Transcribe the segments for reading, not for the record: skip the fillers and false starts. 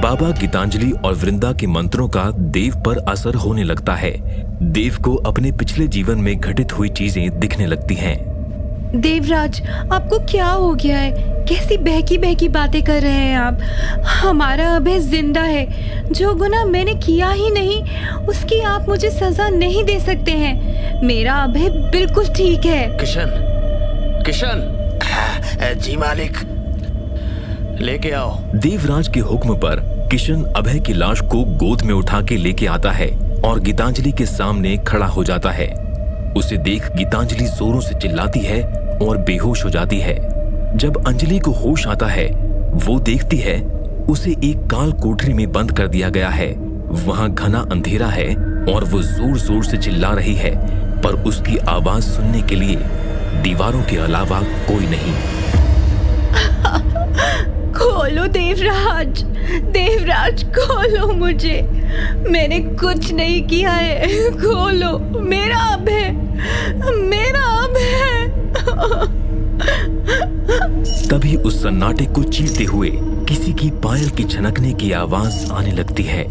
बाबा गीतांजलि और वृंदा के मंत्रों का देव पर असर होने लगता है। देव को अपने पिछले जीवन में घटित हुई चीजें दिखने लगती हैं। देवराज, आपको क्या हो गया है? कैसी बहकी बहकी बातें कर रहे हैं आप? हमारा अभय जिंदा है। जो गुनाह मैंने किया ही नहीं, उसकी आप मुझे सजा नहीं दे सकते हैं। मेरा अभय बिल्कुल ठीक है। किशन जी मालिक, लेके आओ। देवराज के हुक्म पर किशन अभय की लाश को गोद में उठा के लेके आता है और गीतांजलि के सामने खड़ा हो जाता है। उसे देख गीतांजलि जोरों से चिल्लाती है और बेहोश हो जाती है। जब अंजलि को होश आता है, वो देखती है उसे एक काल कोठरी में बंद कर दिया गया है। वहां घना अंधेरा है और वो जोर जोर से चिल्ला रही है, पर उसकी आवाज सुनने के लिए दीवारों के अलावा कोई नहीं। खोलो देवराज, देवराज खोलो मुझे। मैंने कुछ नहीं किया है। खोलो मेरा अभय, मेरा अभय। तभी उस सन्नाटे को चीरते हुए किसी की पायल की छनकने की आवाज आने लगती है।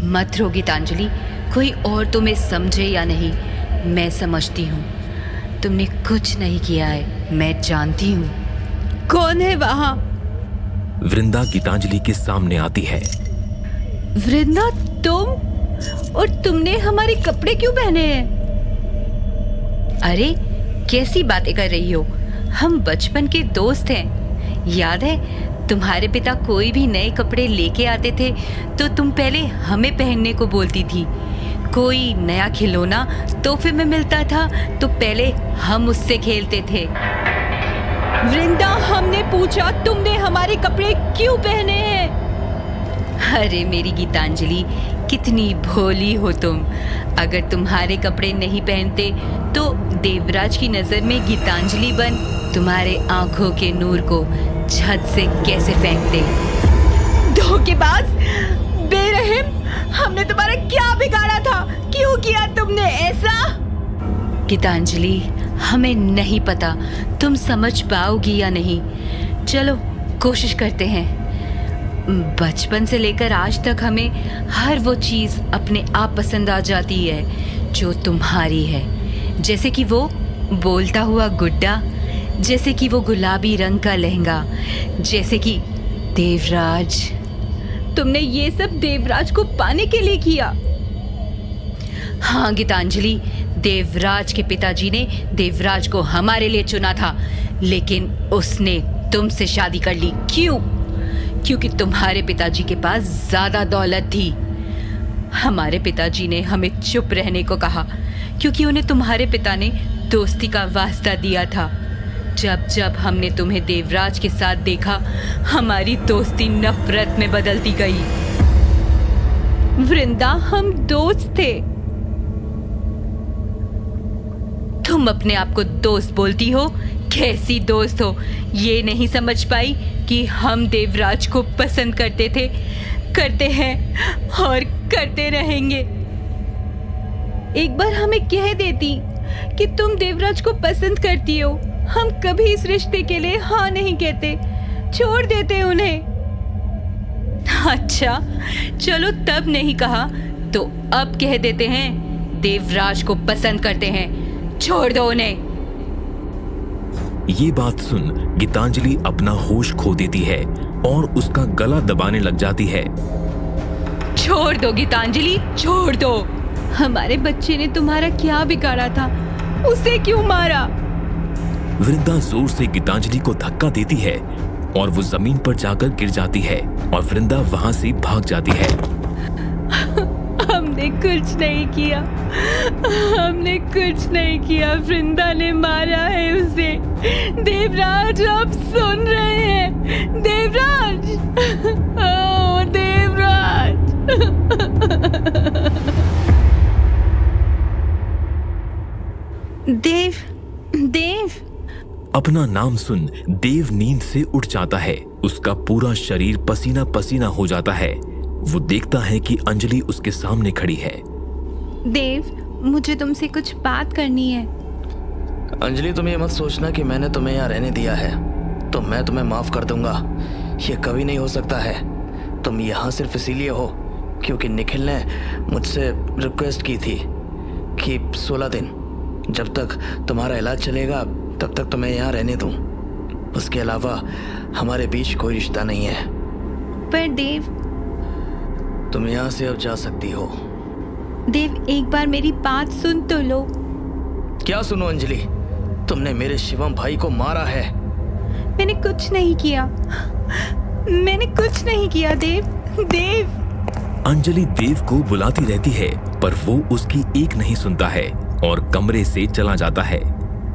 मत रो गीतांजलि, कोई और तुम्हें समझे या नहीं, मैं समझती हूँ। तुमने कुछ नहीं किया है, मैं जानती हूँ। कौन है वहाँ? वृंदा गीतांजलि के सामने आती है। वृंदा, तुम? और तुमने हमारे कपड़े क्यों पहने हैं? अरे कैसी बातें कर रही हो? हम बचपन के दोस्त हैं। याद है, तुम्हारे पिता कोई भी नए कपड़े लेके आते थे तो तुम पहले हमें पहनने को बोलती थी। कोई नया खिलौना तोहफे में मिलता था तो पहले हम उससे खेलते थे। वृंदा, हमने पूछा तुमने हमारे कपड़े क्यों पहने हैं? अरे मेरी गीतांजलि, कितनी भोली हो तुम। अगर तुम्हारे कपड़े नहीं पहनते तो देवराज की नजर में गीतांजलि बन तुम्हारे आंखों के नूर को छत से कैसे फेंकते। धोखेबाज, बेरहम, हमने तुम्हारा क्या बिगाड़ा था? क्यों किया तुमने ऐसा? गीतांजलि, हमें नहीं पता तुम समझ पाओगी या नहीं। चलो कोशिश करते हैं। बचपन से लेकर आज तक हमें हर वो चीज़ अपने आप पसंद आ जाती है जो तुम्हारी है। जैसे कि वो बोलता हुआ गुड्डा, जैसे कि वो गुलाबी रंग का लहंगा, जैसे कि देवराज। तुमने ये सब देवराज को पाने के लिए किया? हाँ गीतांजलि, देवराज के पिताजी ने देवराज को हमारे लिए चुना था, लेकिन उसने तुमसे शादी कर ली। क्यों? क्योंकि तुम्हारे पिताजी के पास ज्यादा दौलत थी। हमारे पिताजी ने हमें चुप रहने को कहा क्योंकि उन्हें तुम्हारे पिता ने दोस्ती का वास्ता दिया था। जब जब हमने तुम्हें देवराज के साथ देखा, हमारी दोस्ती नफरत में बदलती गई। वृंदा, हम दोस्त थे। तुम अपने आप को दोस्त बोलती हो? कैसी दोस्त हो? ये नहीं समझ पाई कि हम देवराज को पसंद करते थे, करते हैं और करते रहेंगे। एक बार हमें कह देती कि तुम देवराज को पसंद करती हो, हम कभी इस रिश्ते के लिए हाँ नहीं कहते, छोड़ देते उन्हें। अच्छा चलो, तब नहीं कहा तो अब कह देते हैं, देवराज को पसंद करते हैं, छोड़ दो उन्हें। ये बात सुन गीतांजलि अपना होश खो देती है और उसका गला दबाने लग जाती है। छोड़ दो गीतांजलि, छोड़ दो। हमारे बच्चे ने तुम्हारा क्या बिगाड़ा था? उसे क्यों मारा? वृंदा जोर से गीतांजलि को धक्का देती है और वो जमीन पर जाकर गिर जाती है और वृंदा वहां से भाग जाती है। हमने कुछ नहीं किया, हमने कुछ नहीं किया। वृंदा ने मारा है उसे। देवराज, आप सुन रहे हैं? देवराज, ओ देवराज। देव, देव। अपना नाम सुन देव नींद से उठ जाता है। उसका पूरा शरीर पसीना पसीना हो जाता है। वो देखता है कि अंजलि उसके सामने खड़ी है। देव, मुझे तुमसे कुछ बात करनी है। अंजलि, तुम ये मत सोचना कि मैंने तुम्हें यहाँ रहने दिया है तो मैं तुम्हें माफ कर दूंगा। ये कभी नहीं हो सकता है। तुम यहाँ सिर्फ इसीलिए हो क्योंकि निखिल ने मुझसे रिक्वेस्ट की थी कि 16 दिन जब तक तुम्हारा इलाज चलेगा तब तक तुम्हें यहाँ रहने दूँ। उसके अलावा हमारे बीच कोई रिश्ता नहीं है। पर देव, तुम यहाँ से अब जा सकती हो। देव एक बार मेरी बात सुन तो लो। क्या सुनो अंजलि, तुमने मेरे शिवम भाई को मारा है। मैंने कुछ नहीं किया, मैंने कुछ नहीं किया देव। देव। अंजलि देव को बुलाती रहती है पर वो उसकी एक नहीं सुनता है और कमरे से चला जाता है।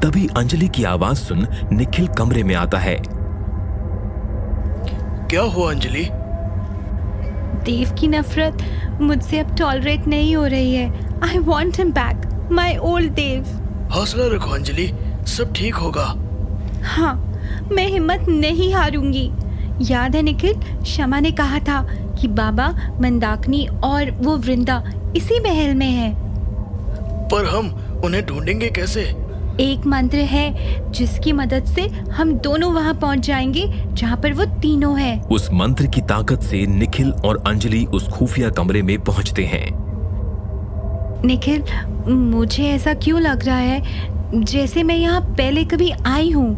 तभी अंजलि की आवाज सुन निखिल कमरे में आता है। क्या हुआ अंजलि? देव की नफरत मुझसे अब टॉलरेट नहीं हो रही है। I want him back, my old Dev. हौसला रखो अंजलि, सब ठीक होगा। हाँ, मैं हिम्मत नहीं हारूंगी। याद है निखिल, शमा ने कहा था कि बाबा, मंदाकिनी और वो वृंदा इसी महल में है। पर हम उन्हें ढूंढेंगे कैसे? एक मंत्र है जिसकी मदद से हम दोनों वहां पहुंच जाएंगे जहां पर वो तीनों हैं। उस मंत्र की ताकत से निखिल और अंजलि उस खुफिया कमरे में पहुंचते हैं। निखिल, मुझे ऐसा क्यों लग रहा है जैसे मैं यहाँ पहले कभी आई हूँ।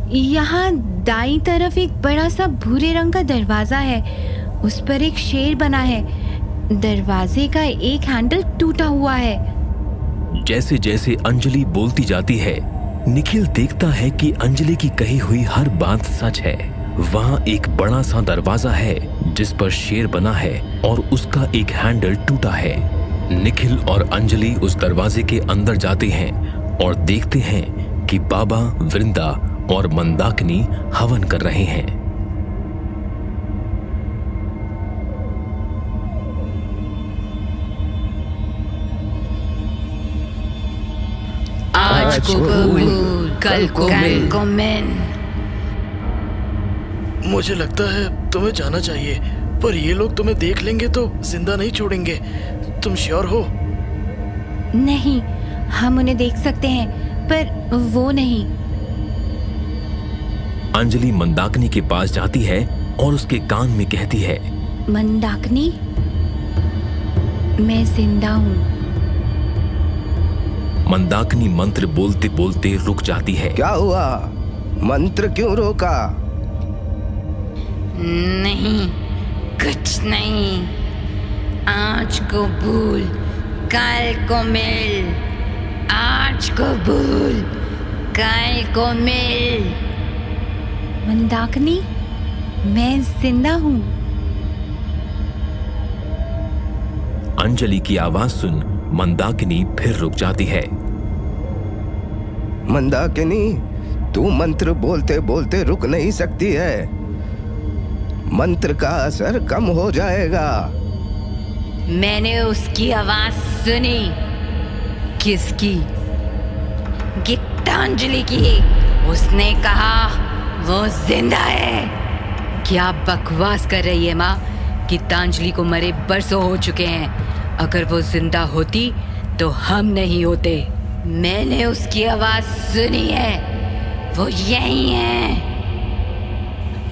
यहाँ दाईं तरफ एक बड़ा सा भूरे रंग का दरवाजा है, उस पर एक शेर बना है। दरवाजे का एक हैंडल टूटा हुआ है। जैसे जैसे अंजलि बोलती जाती है, निखिल देखता है कि अंजलि की कही हुई हर बात सच है। वहाँ एक बड़ा सा दरवाजा है जिस पर शेर बना है और उसका एक हैंडल टूटा है। निखिल और अंजलि उस दरवाजे के अंदर जाते हैं और देखते हैं कि बाबा, वृंदा और मंदाकिनी हवन कर रहे हैं। आज को कबूल, कल को मैन। मुझे लगता है तुम्हें जाना चाहिए, पर ये लोग तुम्हें देख लेंगे तो जिंदा नहीं छोड़ेंगे। तुम श्योर हो? नहीं, हम उन्हें देख सकते हैं पर वो नहीं। अंजलि मंदाकिनी के पास जाती है और उसके कान में कहती है, मंदाकिनी, मैं जिंदा हूँ। मंदाकिनी मंत्र बोलते बोलते रुक जाती है। क्या हुआ? मंत्र क्यों रोका? नहीं, कुछ नहीं। आज को भूल, कल को मिल। आज को भूल, कल को मिल। मंदाकिनी, मैं जिंदा हूँ। अंजलि की आवाज सुन मंदाकिनी फिर रुक जाती है। मंदाकिनी, तू मंत्र बोलते बोलते रुक नहीं सकती है। मंत्र का असर कम हो जाएगा। मैंने उसकी आवाज सुनी। किसकी? गीतांजलि की। उसने कहा वो जिंदा है। क्या बकवास कर रही है माँ? गीतांजलि को मरे बरसों हो चुके हैं। अगर वो जिंदा होती तो हम नहीं होते। मैंने उसकी आवाज सुनी है, वो यही है।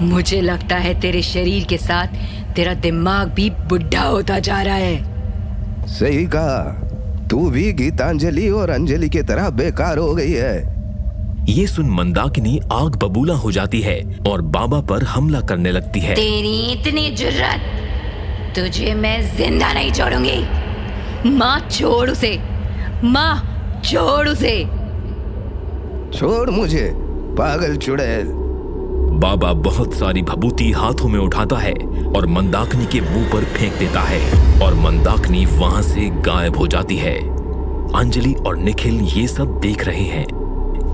मुझे लगता है तेरे शरीर के साथ तेरा दिमाग भी बुढ़ा होता जा रहा है। सही कहा, तू भी गीतांजलि और अंजलि की तरह बेकार हो गई है। ये सुन मंदाकिनी आग बबूला हो जाती है और बाबा पर हमला करने लगती है। तेरी इतनी जुर्रत, तुझे मैं जिंदा नहीं छोड़ूंगी। माँ छोड़ उसे, माँ छोड़ उसे। छोड़ मुझे, पागल चुड़ैल। बाबा बहुत सारी भभूति हाथों में उठाता है और मंदाकिनी के मुंह पर फेंक देता है और मंदाकिनी वहां से गायब हो जाती है। अंजलि और निखिल ये सब देख रहे हैं।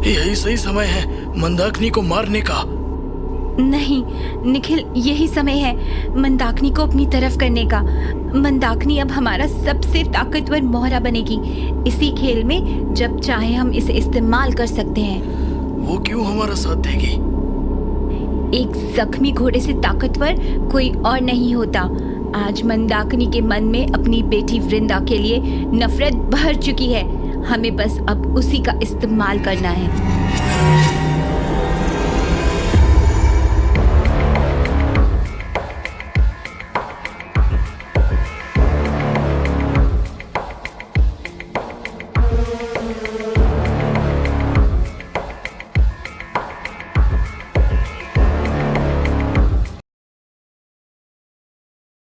यही सही समय है मंदाकिनी को मारने का। नहीं निखिल, यही समय है मंदाकिनी को अपनी तरफ करने का। मंदाकिनी अब हमारा सबसे ताकतवर मोहरा बनेगी। इसी खेल में जब चाहे हम इसे इस्तेमाल कर सकते हैं। वो क्यों हमारा साथ देगी? एक जख्मी घोड़े से ताकतवर कोई और नहीं होता। आज मंदाकिनी के मन में अपनी बेटी वृंदा के लिए नफरत भर चुकी है। हमें बस अब उसी का इस्तेमाल करना है।